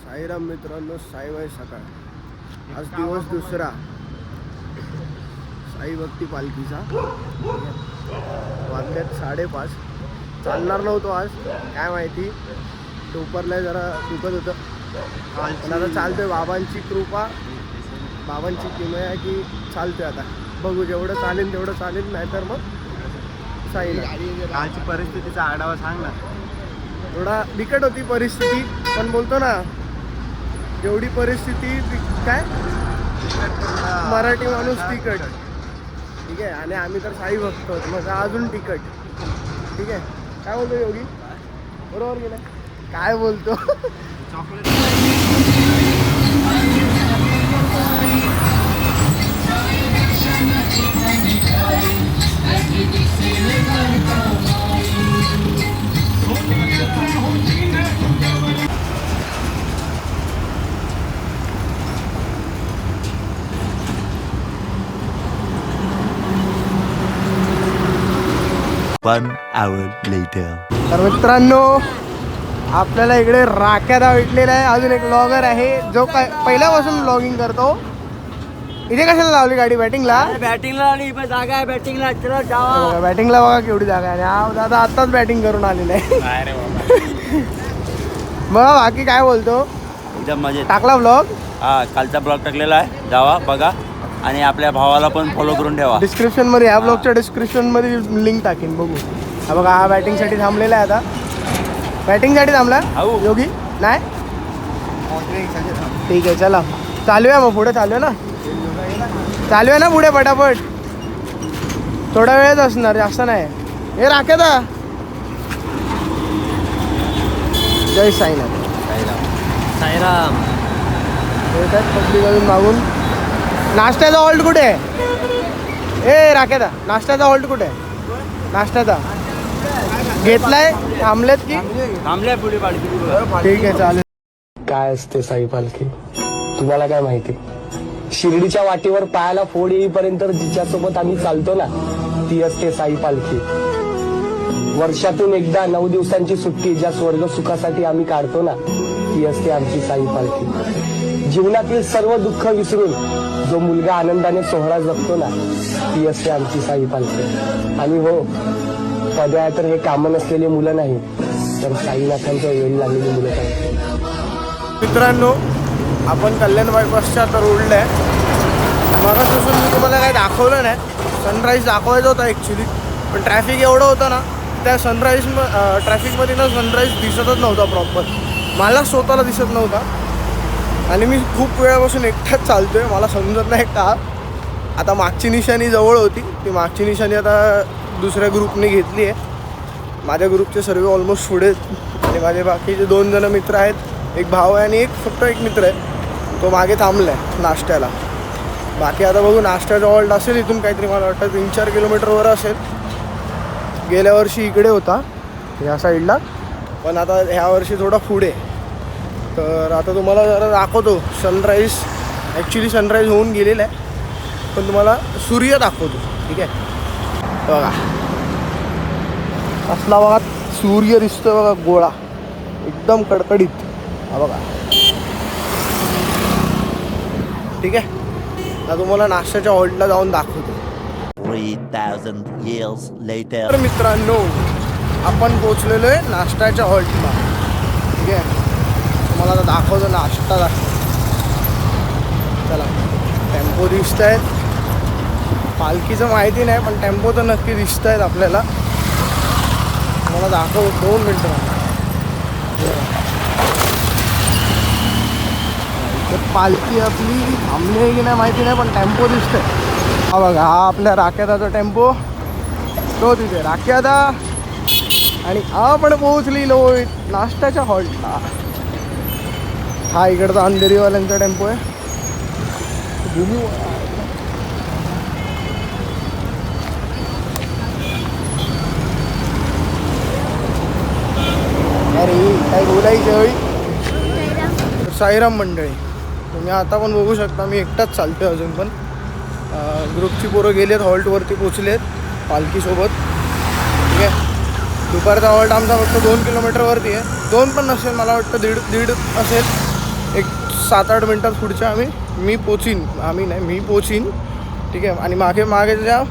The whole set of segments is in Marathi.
साईराम मित्रांनो, साईबाई सकाळ. आज दिवस दुसरा साई भक्ती पालखीचा. वाजल्यात 5:30. चालणार नव्हतो आज, काय माहिती दुपारला जरा दुखत होतं, पण आता चालतोय. बाबांची कृपा, बाबांची किमया की चालतोय. आता बघू, जेवढं चालेल तेवढं चालेल, नाहीतर मग साईला. कालची परिस्थितीचा आढावा सांग ना. थोडा बिकट होती परिस्थिती, पण बोलतो ना, जेवढी परिस्थिती काय मराठी माणूस तिकट, ठीक आहे. आणि आम्ही तर साई भक्त आहोत, मग अजून तिकट, ठीक आहे. काय बोलतो योगी? बरोबर गेलं. काय बोलतो? One hour later. तर मित्रांनो, आपल्याला इकडे राख्यादा भेटलेला आहे. अजून एक ब्लॉगर आहे जो काय पहिल्यापासून ब्लॉगिंग करतो. इथे कशाला लावली गाडी? बॅटिंगला. बॅटिंगला जागा आहे, बॅटिंगला चला जावा. बॅटिंगला बघा केवढी जागा आहे. हा दादा आताच बॅटिंग करून आलेला आहे. बघा बाकी काय बोलतो. एकदम मजेत. टाकला ब्लॉग? हा, कालचा ब्लॉग टाकलेला आहे, जावा बघा. आणि आपल्या भावाला पण फॉलो करून ठेवा. डिस्क्रिप्शन मध्ये, ह्या ब्लॉगच्या डिस्क्रिप्शन मध्ये लिंक टाकेन, बघू. हा बघा, हा बॅटिंगसाठी थांबलेला आहे. आता बॅटिंगसाठी थांबला योगी? नाही, ठीक आहे, चला चालूया मग पुढे. चालूया ना, चालूया ना पुढे पटापट. थोडा वेळच असणार, जास्त नाही. हे राख्यादा. जय साईनाथ. साईराम. पब्लिक अजून मागून. नाश्त्याचा हॉल्ट कुठे आहे? ए राख्यादा, नाश्त्याचा हॉल्ट कुठे आहे? नाश्त्याचा घेतलाय? थांबलेत की थांबले पुढे पालखी? ठीक आहे, चालेल. काय असते साई पालखी तुम्हाला काय माहिती? शिर्डीच्या वाटेवर पायाला फोड येईपर्यंत जिच्यासोबत आम्ही चालतो ना, ती असते साई पालखी. वर्षातून एकदा 9 दिवसांची सुट्टी ज्या स्वर्ग सुखासाठी आम्ही काढतो ना, ती असते आमची साई पालखी. जीवनातील सर्व दुःख विसरून जो मुलगा आनंदाने सोहळा जगतो ना, ती असते आमची साई पालखी. आणि हो, पद्या तर हे कामं नसलेली मुलं नाही, तर साईनाथांच्या वेळी लागलेली मुलं आहेत. मित्रांनो, आपण कल्याण बायपासच्या तर रोडला आहे. मगापासून मी तुम्हाला काही दाखवलं नाही. सनराईज दाखवायचा होता ॲक्च्युली, पण ट्रॅफिक एवढं होतं ना, त्या सनराईज ट्रॅफिकमध्ये ना सनराईज दिसतच नव्हता प्रॉपर. मला स्वतःला दिसत नव्हता. आणि मी खूप वेळापासून एकटाच चालतोय, मला समजत नाही का. आता मागची निशाणी जवळ होती, ती मागची निशाणी आता दुसऱ्या ग्रुपने घेतली आहे. माझ्या ग्रुपचे सर्व ऑलमोस्ट पुढे आहेत. आणि माझे बाकीचे 2 जण मित्र आहेत, एक भाव आहे आणि फक्त एक मित्र आहे, तो मागे थांबला आहे नाश्त्याला. बाकी आता बघू, नाश्त्याचा हॉल्ट असेल इथून काहीतरी, मला वाटतं 3-4 किलोमीटरवर असेल. गेल्या वर्षी इकडे होता ह्या साईडला, पण आता ह्या वर्षी थोडा पुढे. तर आता तुम्हाला जरा दाखवतो सनराईज. ॲक्च्युली सनराईज होऊन गेलेला आहे, पण तुम्हाला सूर्य दाखवतो, ठीक आहे. बघा असला बघा सूर्य दिसतोय बघा, गोळा एकदम कडकडीत. हा बघा, ठीक आहे. आता तुम्हाला नाश्त्याच्या हॉल्टला जाऊन दाखवतो. 3,000 years later. तर मित्रांनो, आपण पोचलेलो आहे नाश्त्याच्या हॉल्टला, ठीक आहे. तुम्हाला आता दाखवतो नाश्ता. चला, टेम्पो दिसत आहेत. पालखीचं माहिती नाही, पण टेम्पो तर नक्की दिसत आहेत आपल्याला. मला दाखव, 2 मिनटं. पालखी आपली थांबली आहे की नाही माहिती नाही, पण टेम्पो दिसतोय. हा बघा, हा आपल्या राख्यादाचा टेम्पो, तो तिथे राख्यादा. आणि आपण पोहोचलेलो नाश्त्याच्या हॉल्टला. हा इकडचा अंधेरीवाल्यांचा टेम्पो आहे. अरे काही बोलायचं वेळी. साईराम मंडळी, तुम्ही आता पण बघू शकता, मी एकटाच चालतोय अजून पण. ग्रुपची पोरं गेलेत, हॉल्टवरती पोचलेत पालखीसोबत, ठीक आहे. दुपारचा हॉल्ट आमचा फक्त 2 किलोमीटरवरती आहे. 2 पण नसेल, मला वाटतं दीड असेल. एक 7-8 मिनटात पुढच्या मी पोचीन. मी पोचीन, ठीक आहे. आणि मागे ज्या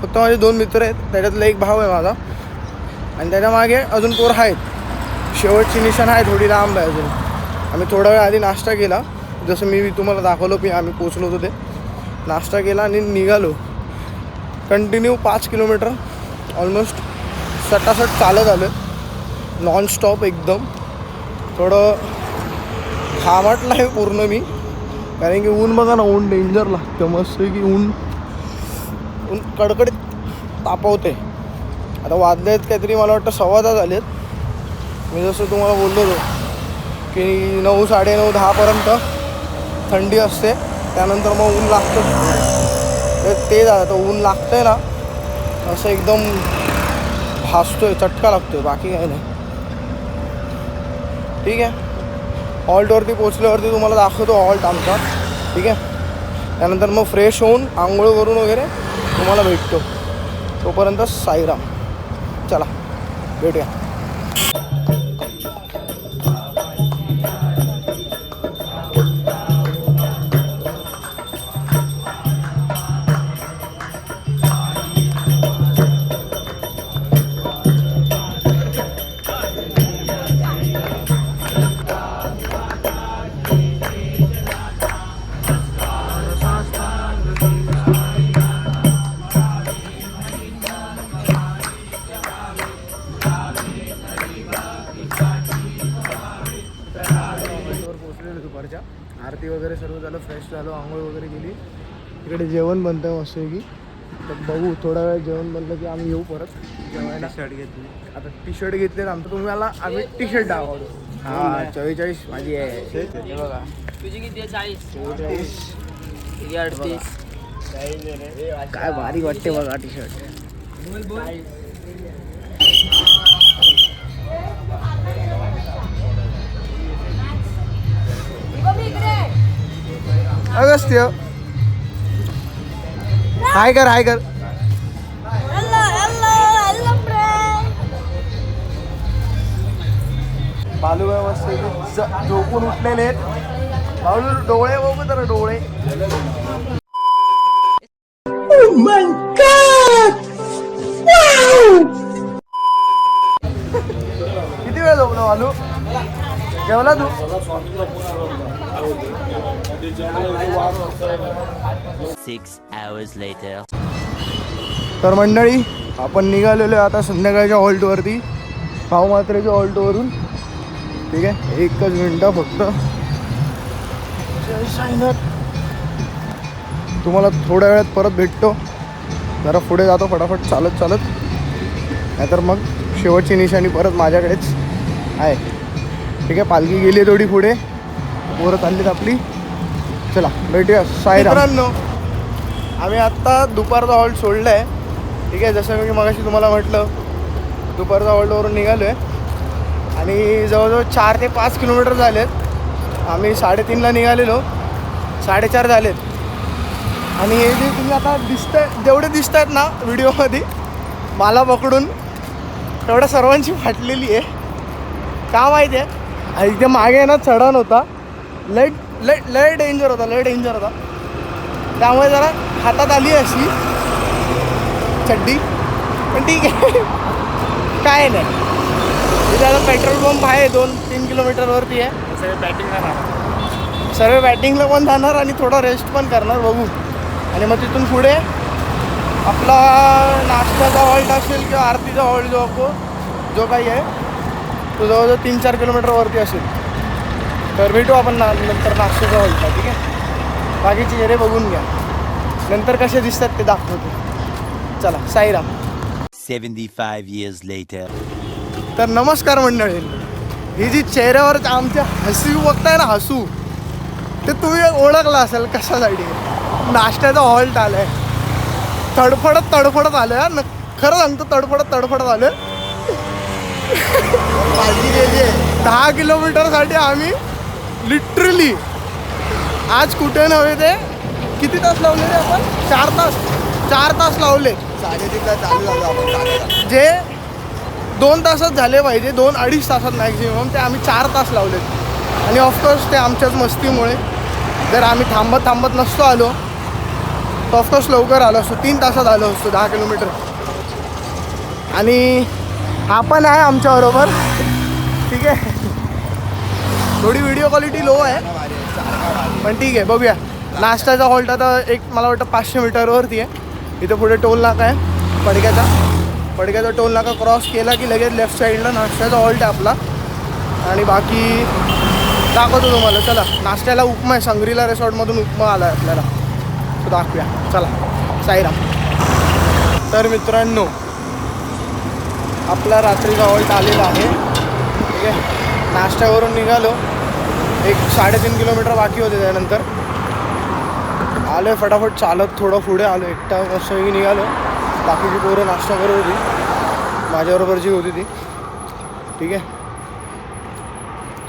फक्त माझे 2 मित्र आहेत, त्याच्यातला एक भाव आहे माझा, आणि त्याच्या मागे अजून पोरं आहेत. शेवटची निशाण आहे, थोडी लांब आहे अजून. आम्ही थोडा वेळ आधी नाश्ता केला, जसं मी तुम्हाला दाखवलं की आम्ही पोचलो होतो ते. नाश्ता केला आणि निघालो. कंटिन्यू 5 किलोमीटर ऑलमोस्ट सटासट चालत आलं, नॉनस्टॉप एकदम. थोडं घामटलं आहे पूर्ण मी, कारण की ऊन बघा ना, ऊन डेंजर लागतं. मस्त की ऊन कडकडीत तापवते. आता वाजले आहेत काहीतरी मला वाटतं 9:15 झालेत. मी जसं तुम्हाला बोललो होतो की 9, 9:30, 10पर्यंत थंडी असते, त्यानंतर मग ऊन लागतं. ते झालं, ऊन लागतं आहे ना, असं एकदम भासतोय, चटका लागतोय, बाकी काही नाही. ठीक आहे. हॉल्टवरती पोचल्यावरती तुम्हाला दाखवतो हॉल्ट आमचा, ठीक आहे. त्यानंतर मग फ्रेश होऊन आंघोळ करून वगैरे तुम्हाला भेटतो. तोपर्यंत साईराम. चला भेटूया. दुपारच्या आरती वगैरे सर्व झालं, फ्रेश झालो, आंघोळ वगैरे केली. इकडे जेवण बनतं आहे मस्त की. तर बघू, थोडा वेळ जेवण बनलं की आम्ही येऊ परत जेवायला. शर्ट घेतली आता टी शर्ट घेतले आमचं, तुम्हाला आम्ही टी शर्ट दाखवतो. हां 44 माझी आहे. हे बघा, तुझी किती आहे? 40. किती 38? काय भारी वाटते बघा टी शर्ट. अगस्त्य हाय कर. बालूबाई मस्त झोपून उठलेले आहेत. बालू डोळे बघू तर, डोळे. किती वेळ झोपलो बालू? जेवला तू? 6 hours later. तर मंडळी, आपण निघालेलो आहे आता संध्याकाळच्या हॉल्टवरती, भाऊमात्रेच्या हॉल्टवरून. ठीक आहे, 1च मिनटं फक्त. जय साईनाथ. तुम्हाला थोड्या वेळात परत भेटतो. जरा पुढे जातो फटाफट चालत, नाहीतर मग शेवटची निशाणी परत माझ्याकडेच आहे. ठीक आहे, पालखी गेली आहे थोडी पुढे, पोरं चाललीत आपली. चला भेटूया. मित्रांनो, आम्ही आत्ता दुपारचा हॉल्ट सोडला आहे. ठीक आहे, जसं मी मगाशी तुम्हाला म्हटलं, दुपारचा हॉल्टवरून निघालो आहे आणि जवळजवळ 4 ते 5 किलोमीटर झालेत. आम्ही 3:30ला निघालेलो, 4:30 झालेत. आणि हे जे तुम्ही आता जेवढे दिसत आहेत ना व्हिडिओमध्ये मला पकडून, तेवढ्या सर्वांची फाटलेली आहे. का माहिती आहे, आणि इथे मागे ना चढण होता, लय डेंजर होता. त्यामुळे जरा हातात आली अशी चड्डी, पण ठीक आहे, काय नाही. इथे आता पेट्रोल पंप आहे 2-3 किलोमीटरवरती आहे. सर्व बॅटिंगला पण जाणार आणि थोडा रेस्ट पण करणार, बघू. आणि मग तिथून पुढे आपला नाश्त्याचा हॉल्ट असेल किंवा आरतीचा हॉल्ट जो काही आहे तो जवळजवळ 3-4 किलोमीटरवरती असेल. तर भेटू आपण नंतर नाश्त्याचा हॉल्टला. ठीक आहे, बाकीचे चेहरे बघून घ्या, नंतर कसे दिसतात ते दाखवतो. चला, साईराम. 75 years later. तर नमस्कार मंडळी. ही जी चेहऱ्यावर आमच्या हसू बघताय ना, हसू, ते तुम्ही ओळखलं असेल कशासाठी. नाश्त्याचा हॉल्ट आलं आहे. तडफडत आलं आहे. खरं सांगतो, तडफडत आलं. पालखी गेली आहे 10 किलोमीटरसाठी. आम्ही लिटरली आज कुठे नव्हे ते किती तास लावले रे आपण? 4 तास लावले. 3:30ला चालू झालं आपण. जे 2 तासात झाले पाहिजे, 2-2.5 तासात मॅक्झिमम, ते आम्ही 4 तास लावले. आणि ऑफकोर्स ते आमच्याच मस्तीमुळे. जर आम्ही थांबत नसतो आलो तर ऑफकोर्स लवकर आलो असतो, 3 तासात आलो असतो 10 किलोमीटर. आणि हा पण आहे आमच्याबरोबर, ठीक आहे. थोडी व्हिडिओ क्वालिटी लो आहे पण ठीक आहे, बघूया. नाश्त्याचा हॉल्ट आता एक मला वाटतं 500 मीटरवरती आहे. इथं पुढे टोल नाका आहे पडक्याचा टोल नाका क्रॉस केला की लगेच लेफ्ट साईडला नाश्त्याचा हॉल्ट आहे आपला. आणि बाकी दाखवतो तुम्हाला. चला, नाश्त्याला उपमा आहे, संग्रीला रिसॉर्टमधून उपमा आला आहे आपल्याला, तो दाखवूया. चला, साईराम. तर मित्रांनो, आपला रात्रीचा हॉल्ट आलेला आहे, ठीक आहे. नाश्त्यावरून निघालो, एक 3.5 किलोमीटर बाकी होते. त्यानंतर आलो आहे फटाफट चालत, थोडं पुढे आलो, एकटा मस्तही निघालो. बाकीची पोरं नाश्ता करत होती, माझ्याबरोबर जी होती ती, ठीक आहे.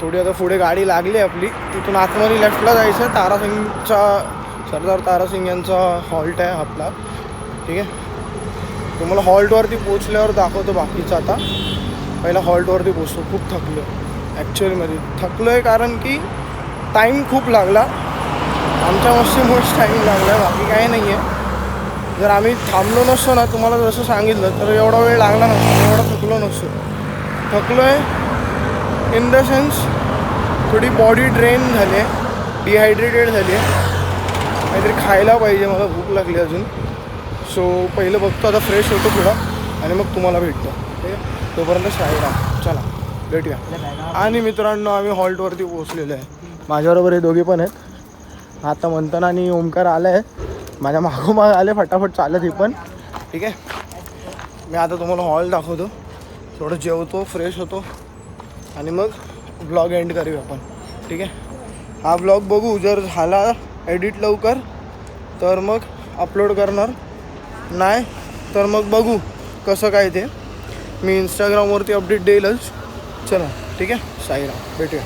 थोडी आता पुढे गाडी लागली आपली, तिथून आतमध्ये लेफ्टला जायचं. तारासिंगचा, सरदार तारासिंग यांचा हॉल्ट आहे आपला, ठीक आहे. तुम्हाला हॉल्टवरती पोचल्यावर दाखवतो बाकीचं. आता पहिला हॉल्टवरती पोचतो. खूप थकलो ॲक्च्युअलीमध्ये, थकलो आहे कारण की टाईम खूप लागला. आमच्या मस्तीमुळेच टाईम लागला आहे, बाकी काही नाही आहे. जर आम्ही थांबलो नसतो ना, तुम्हाला जसं सांगितलं, तर एवढा वेळ लागला नसतो, एवढा थकलो नसतो. थकलो आहे इन द सेन्स थोडी बॉडी ड्रेन झाली आहे, डिहायड्रेटेड झाली आहे. काहीतरी खायला पाहिजे, मला भूक लागली अजून. सो पहिलं बघतो, आता फ्रेश होतो थोडं आणि मग तुम्हाला भेटतो, ठीक आहे. तोपर्यंत शाळेला चला भेटूया. आणि मित्रांनो, आम्ही हॉल्टवरती पोहोचलेलो आहे. माझ्याबरोबर हे दोघे पण आहेत. आता मंथन आणि ओमकार आलं आहे, माझ्या मागोमाग आले फटाफट चालत हे पण, ठीक आहे. मी आता तुम्हाला हॉल दाखवतो, थोडं जेवतो, फ्रेश होतो आणि मग ब्लॉग एंड करूया आपण, ठीक आहे. हा ब्लॉग बघू, जर झाला एडिट लवकर तर मग अपलोड करणार, नाही तर मग बघू कसं काय ते. मी इंस्टाग्रामवरती अपडेट देईलच. चला, ठीक आहे. साईराम, भेटूया.